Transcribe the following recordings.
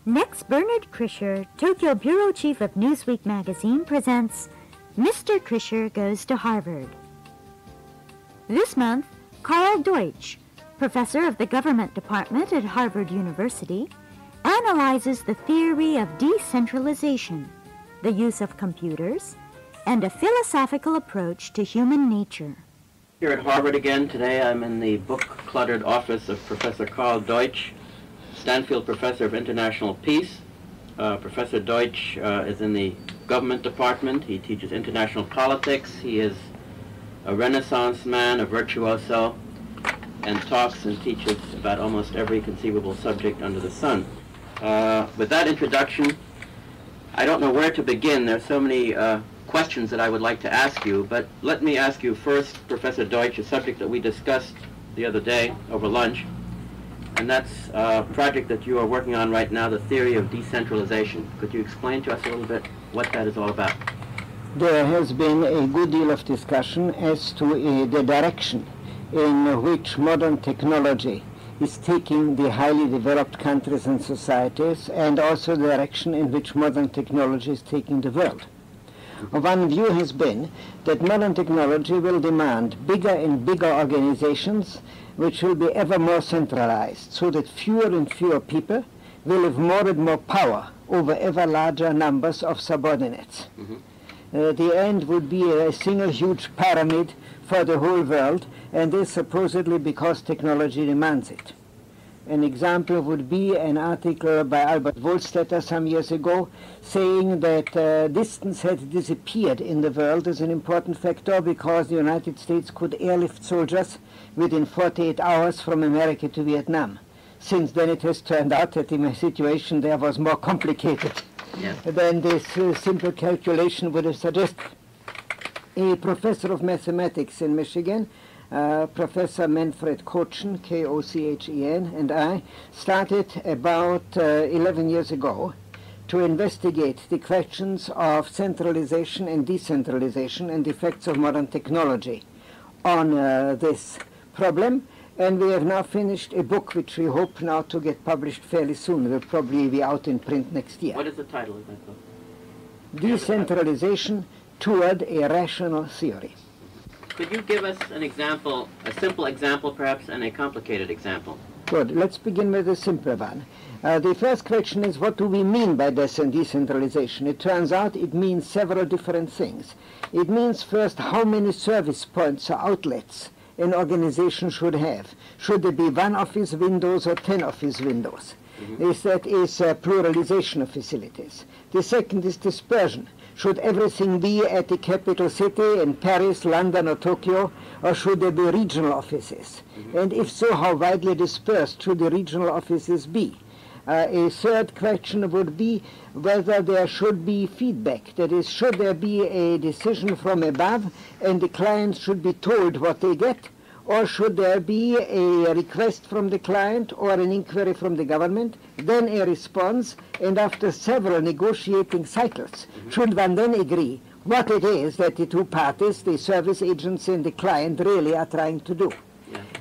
Next, Bernard Krisher, Tokyo Bureau Chief of Newsweek magazine, presents Mr. Krisher Goes to Harvard. This month, Karl Deutsch, professor of the government department at Harvard University, analyzes the theory of decentralization, the use of computers, and a philosophical approach to human nature. Here at Harvard again today, I'm in the book-cluttered office of Professor Karl Deutsch, Stanfield Professor of International Peace. Professor Deutsch is in the government department. He teaches international politics. He is a Renaissance man, a virtuoso, and talks and teaches about almost every conceivable subject under the sun. With that introduction, I don't know where to begin. There are so many questions that I would like to ask you, but let me ask you first, Professor Deutsch, a subject that we discussed the other day over lunch, and that's a project that you are working on right now, the theory of decentralization. Could you explain to us a little bit what that is all about? There has been a good deal of discussion as to the direction in which modern technology is taking the highly developed countries and societies, and also the direction in which modern technology is taking the world. One view has been that modern technology will demand bigger and bigger organizations which will be ever more centralized, so that fewer and fewer people will have more and more power over ever larger numbers of subordinates. The end would be a single huge pyramid for the whole world, and this supposedly because technology demands it. An example would be an article by Albert Wohlstetter some years ago saying that distance had disappeared in the world as an important factor because the United States could airlift soldiers within 48 hours from America to Vietnam. Since then it has turned out that the situation there was more complicated than this simple calculation would have suggested. A professor of mathematics in Michigan, Professor Manfred Kochen, K-O-C-H-E-N, and I started about 11 years ago to investigate the questions of centralization and decentralization and the effects of modern technology on this problem. And we have now finished a book which we hope now to get published fairly soon. It will probably be out in print next year. What is the title of that book? Decentralization Toward a Rational Theory. Could you give us an example, a simple example perhaps, and a complicated example? Good. Let's begin with a simple one. The first question is, what do we mean by decentralization? It turns out it means several different things. It means first how many service points or outlets an organization should have. Should there be 1 office windows or 10 office windows? That is pluralization of facilities. The second is dispersion. Should everything be at the capital city in Paris, London, or Tokyo, or should there be regional offices? And if so, how widely dispersed should the regional offices be? A third question would be whether there should be feedback. That is, should there be a decision from above and the clients should be told what they get? Or should there be a request from the client or an inquiry from the government, then a response, and after several negotiating cycles, should one then agree what it is that the two parties, the service agency and the client, really are trying to do?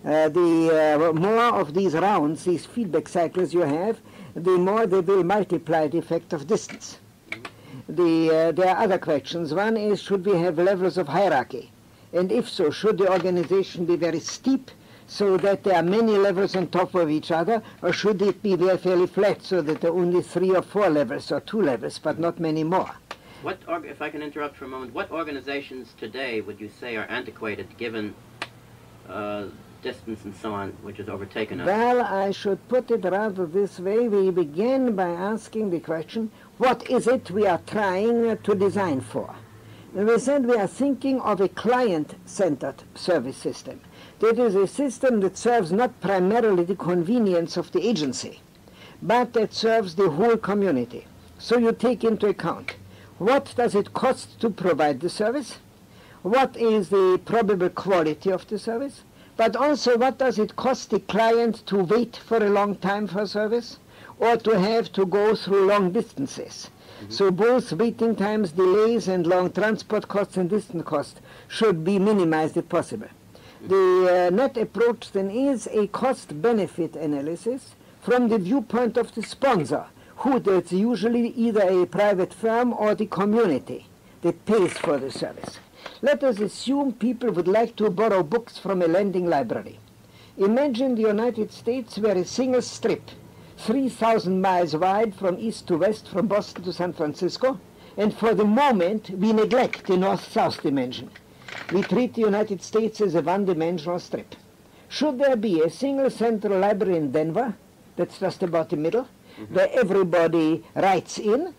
The more of these rounds, these feedback cycles you have, the more they will multiply the effect of distance. There are other questions. One is, should we have levels of hierarchy? And if so, should the organization be very steep so that there are many levels on top of each other, or should it be very fairly flat so that there are only 3 or 4 levels or 2 levels, but not many more? If I can interrupt for a moment, what organizations today would you say are antiquated given distance and so on, which has overtaken us? Well, I should put it rather this way. We begin by asking the question, what is it we are trying to design for? And we said we are thinking of a client-centered service system. That is a system that serves not primarily the convenience of the agency, but that serves the whole community. So you take into account, what does it cost to provide the service? What is the probable quality of the service? But also, what does it cost the client to wait for a long time for service, or to have to go through long distances? So both waiting times, delays, and long transport costs and distance costs should be minimized if possible. The net approach then is a cost-benefit analysis from the viewpoint of the sponsor, That's usually either a private firm or the community that pays for the service. Let us assume people would like to borrow books from a lending library. Imagine the United States where a single strip, 3,000 miles wide from east to west, from Boston to San Francisco, and for the moment we neglect the north-south dimension. We treat the United States as a one-dimensional strip. Should there be a single central library in Denver, that's just about the middle, where everybody writes in,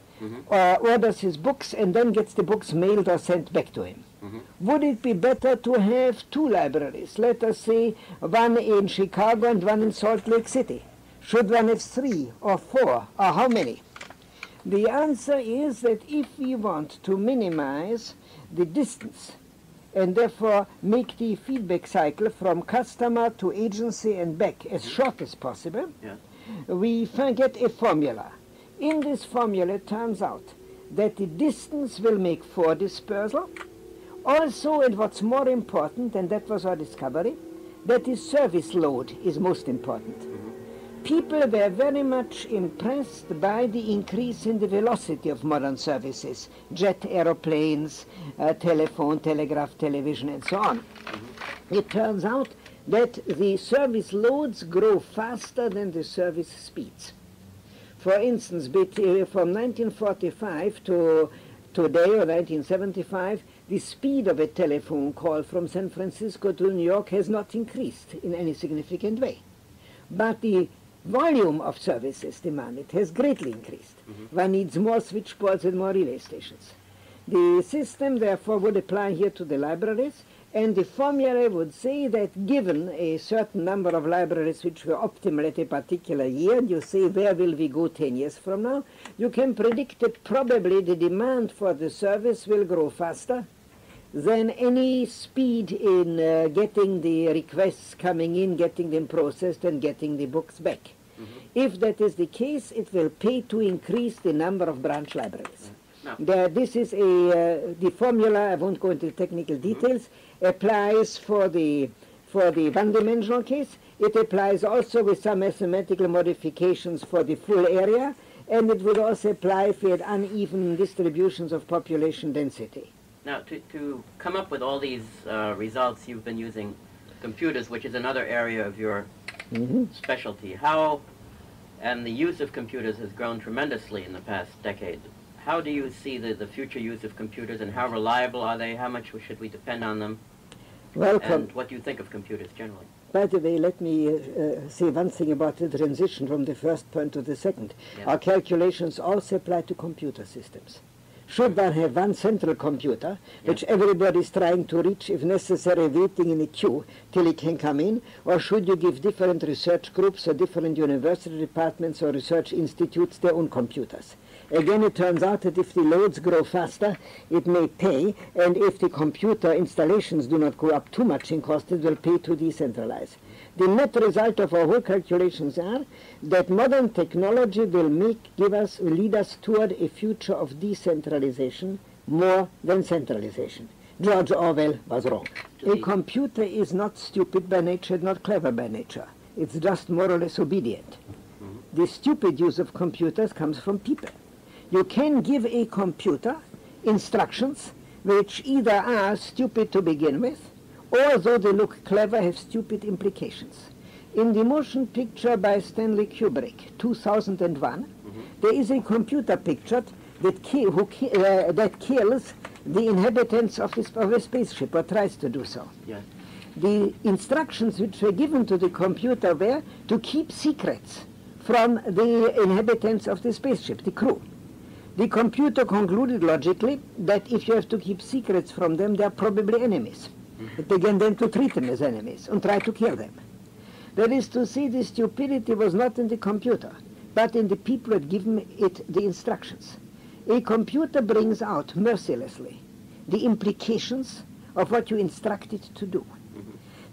orders his books, and then gets the books mailed or sent back to him? Would it be better to have two libraries, let us say one in Chicago and one in Salt Lake City? Should one have 3 or 4, or how many? The answer is that if we want to minimize the distance and therefore make the feedback cycle from customer to agency and back as short as possible, we get a formula. In this formula, it turns out that the distance will make for dispersal. Also, and what's more important, and that was our discovery, that the service load is most important. People were very much impressed by the increase in the velocity of modern services, jet aeroplanes, telephone, telegraph, television, and so on. It turns out that the service loads grow faster than the service speeds. For instance, from 1945 to today, or 1975, the speed of a telephone call from San Francisco to New York has not increased in any significant way. But the volume of services demanded has greatly increased. One needs more switchboards and more relay stations. The system, therefore, would apply here to the libraries, and the formula would say that given a certain number of libraries which were optimal at a particular year, and you say where will we go 10 years from now, you can predict that probably the demand for the service will grow faster than any speed in getting the requests coming in, getting them processed, and getting the books back. If that is the case, it will pay to increase the number of branch libraries. This is the formula, I won't go into technical details, applies for the one-dimensional case. It applies also with some mathematical modifications for the full area, and it would also apply if we had uneven distributions of population density. Now, to come up with all these results, you've been using computers, which is another area of your specialty. And the use of computers has grown tremendously in the past decade. How do you see the future use of computers, and how reliable are they? How much should we depend on them? Welcome. And what do you think of computers generally? By the way, let me say one thing about the transition from the first point to the second. Our calculations also apply to computer systems. Should one have one central computer, which everybody is trying to reach, if necessary, waiting in a queue till it can come in, or should you give different research groups or different university departments or research institutes their own computers? Again, it turns out that if the loads grow faster, it may pay, and if the computer installations do not go up too much in cost, it will pay to decentralize. The net result of our whole calculations are that modern technology will lead us toward a future of decentralization more than centralization. George Orwell was wrong. A computer is not stupid by nature, not clever by nature. It's just more or less obedient. The stupid use of computers comes from people. You can give a computer instructions which either are stupid to begin with, or though they look clever, have stupid implications. In the motion picture by Stanley Kubrick, 2001, there is a computer picture that kills the inhabitants of a spaceship, or tries to do so. Yes. The instructions which were given to the computer were to keep secrets from the inhabitants of the spaceship, the crew. The computer concluded logically that if you have to keep secrets from them, they are probably enemies. It began then to treat them as enemies and try to kill them. That is to say, the stupidity was not in the computer, but in the people who had given it the instructions. A computer brings out mercilessly the implications of what you instruct it to do.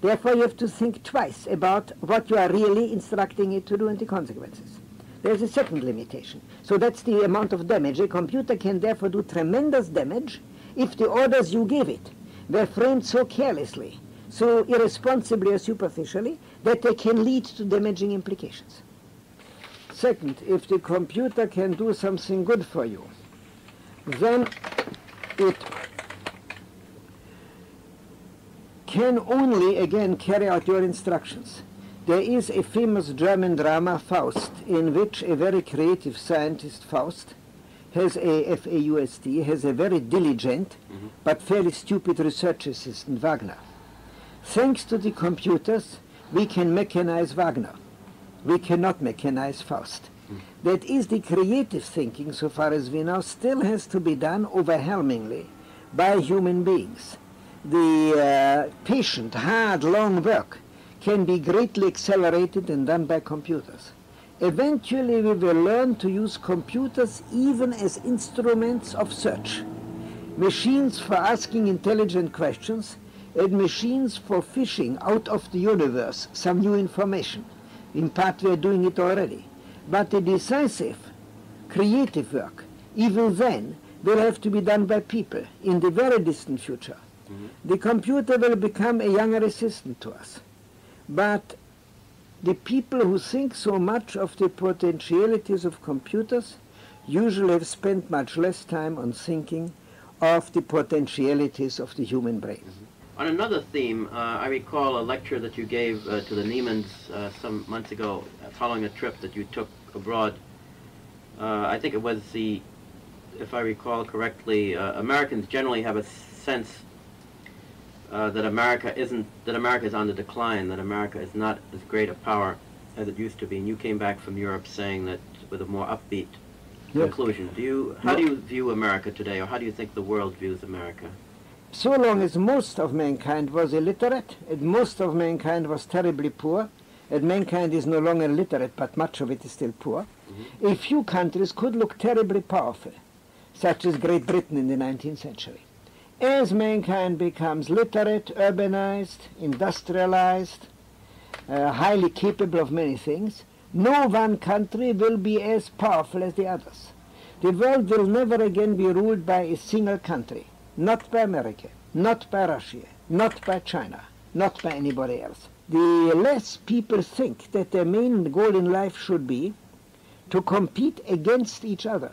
Therefore, you have to think twice about what you are really instructing it to do and the consequences. There's a second limitation. So that's the amount of damage. A computer can therefore do tremendous damage if the orders you gave it were framed so carelessly, so irresponsibly or superficially, that they can lead to damaging implications. Second, if the computer can do something good for you, then it can only, again, carry out your instructions. There is a famous German drama, Faust, in which a very creative scientist, Faust, has a F-A-U-S-T, has a very diligent but fairly stupid research assistant, Wagner. Thanks to the computers, we can mechanize Wagner. We cannot mechanize Faust. That is, the creative thinking, so far as we know, still has to be done overwhelmingly by human beings. The patient, hard, long work can be greatly accelerated and done by computers. Eventually we will learn to use computers even as instruments of search. Machines for asking intelligent questions and machines for fishing out of the universe some new information. In part we are doing it already. But the decisive, creative work, even then, will have to be done by people in the very distant future. The computer will become a younger assistant to us. But the people who think so much of the potentialities of computers usually have spent much less time on thinking of the potentialities of the human brain. On another theme, I recall a lecture that you gave to the Niemanns some months ago following a trip that you took abroad. I think it was the, if I recall correctly, Americans generally have a sense that America is on the decline, that America is not as great a power as it used to be. And you came back from Europe saying that with a more upbeat conclusion. How do you view America today, or how do you think the world views America? So long as most of mankind was illiterate, and most of mankind was terribly poor, and mankind is no longer literate, but much of it is still poor, a few countries could look terribly powerful, such as Great Britain in the 19th century. As mankind becomes literate, urbanized, industrialized, highly capable of many things, no one country will be as powerful as the others. The world will never again be ruled by a single country. Not by America, not by Russia, not by China, not by anybody else. The less people think that their main goal in life should be to compete against each other,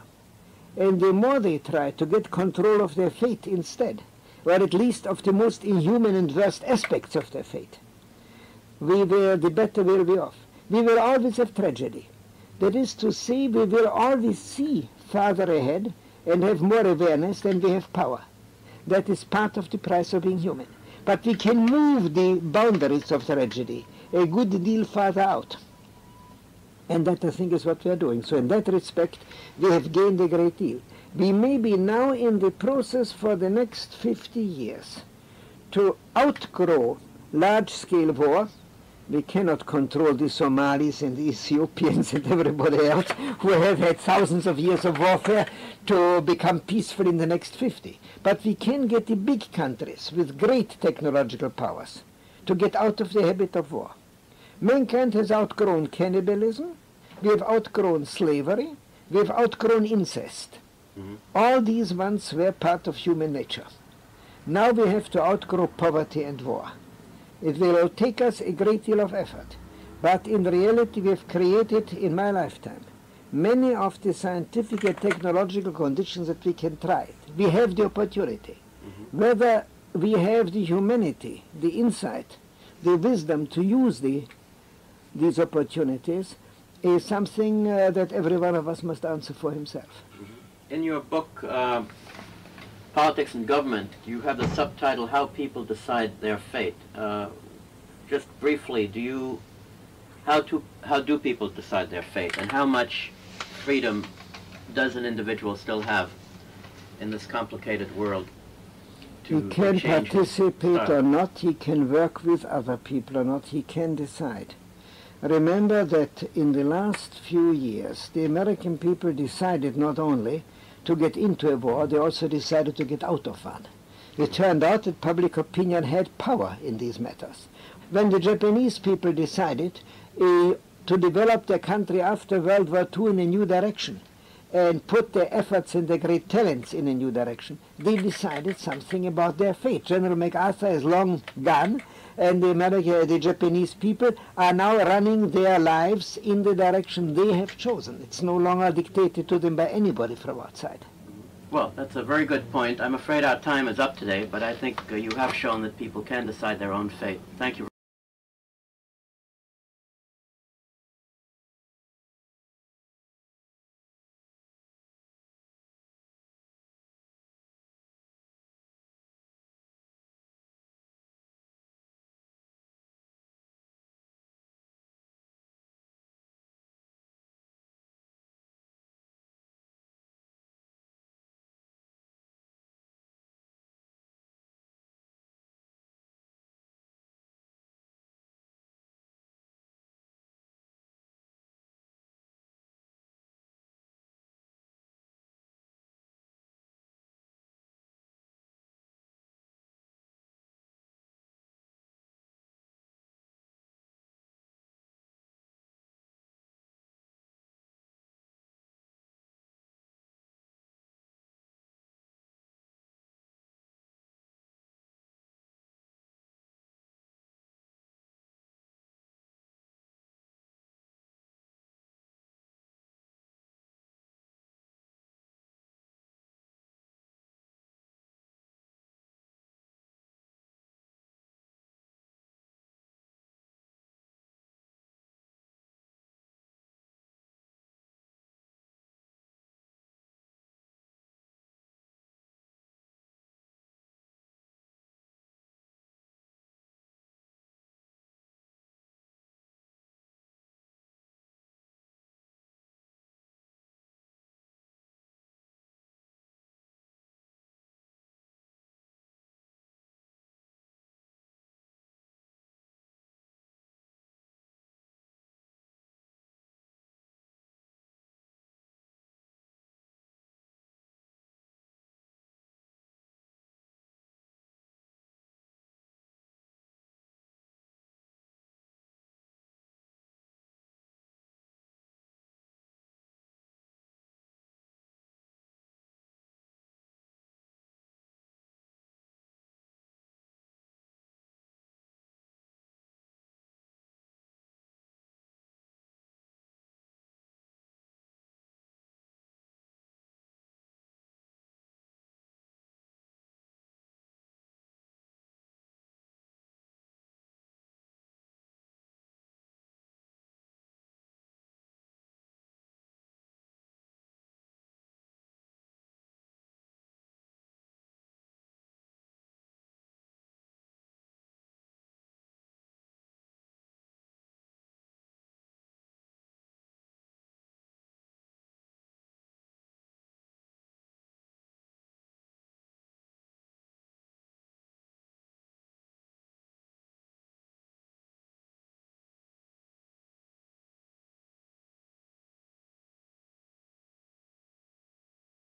and the more they try to get control of their fate instead, or at least of the most inhuman and worst aspects of their fate, the better we'll be off. We will always have tragedy. That is to say, we will always see farther ahead and have more awareness than we have power. That is part of the price of being human. But we can move the boundaries of tragedy a good deal farther out. And that, I think, is what we are doing. So in that respect, we have gained a great deal. We may be now in the process for the next 50 years to outgrow large-scale war. We cannot control the Somalis and the Ethiopians and everybody else who have had thousands of years of warfare to become peaceful in the next 50. But we can get the big countries with great technological powers to get out of the habit of war. Mankind has outgrown cannibalism, we have outgrown slavery, we have outgrown incest. All these once were part of human nature. Now we have to outgrow poverty and war. It will take us a great deal of effort, but in reality we have created in my lifetime many of the scientific and technological conditions that we can try it. We have the opportunity. Whether we have the humanity, the insight, the wisdom to use these opportunities is something that every one of us must answer for himself. In your book, Politics and Government, you have the subtitle, How People Decide Their Fate. Just briefly, how do people decide their fate, and how much freedom does an individual still have in this complicated world to He can change participate or not, he can work with other people or not, he can decide. Remember that in the last few years, the American people decided not only to get into a war, they also decided to get out of one. It turned out that public opinion had power in these matters. When the Japanese people decided to develop their country after World War II in a new direction and put their efforts and their great talents in a new direction, they decided something about their fate. General MacArthur is long gone, and the Japanese people are now running their lives in the direction they have chosen. It's no longer dictated to them by anybody from outside. Well, that's a very good point. I'm afraid our time is up today, but I think you have shown that people can decide their own fate. Thank you.